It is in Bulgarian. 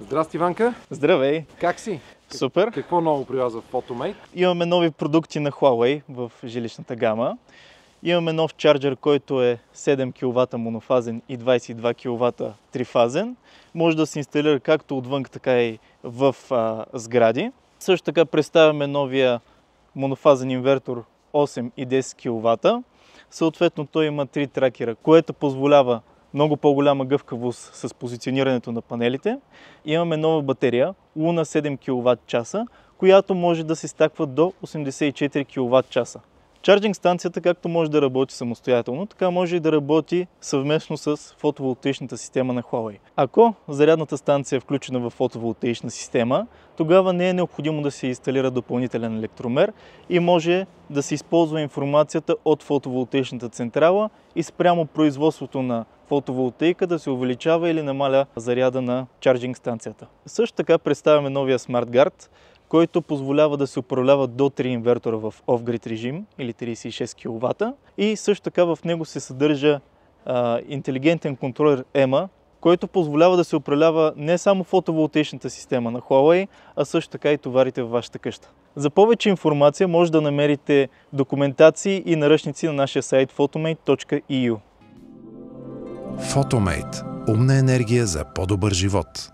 Здрасти, Иванка! Здравей! Как си? Супер! Какво ново при вас в Photomate? Имаме нови продукти на Huawei в жилищната гама. Имаме нов чарджер, който е 7 кВт монофазен и 22 кВт трифазен. Може да се инсталира както отвън, така и в сгради. Също така представяме новия монофазен инвертор 8 и 10 кВт. Съответно той има 3 тракера, което позволява много по-голяма гъвкавост с позиционирането на панелите. Имаме нова батерия Luna 7 кВт, която може да се стаква до 84 кВт. Чарджинг станцията както може да работи самостоятелно, така може и да работи съвместно с фотоволтаичната система на Huawei. Ако зарядната станция е включена в фотоволтаична система, тогава не е необходимо да се инсталира допълнителен електромер и може да се използва информацията от фотоволтаичната централа и спрямо производството на фотоволтаика да се увеличава или намаля заряда на чарджинг станцията. Също така представяме новия SmartGuard, който позволява да се управлява до 3 инвертора в off-grid режим или 36 кВт. И също така в него се съдържа интелигентен контролер EMA, който позволява да се управлява не само фотоволтаичната система на Huawei, а също така и товарите в вашата къща. За повече информация може да намерите документации и наръчници на нашия сайт photomate.eu. Photomate. Умна енергия за по-добър живот.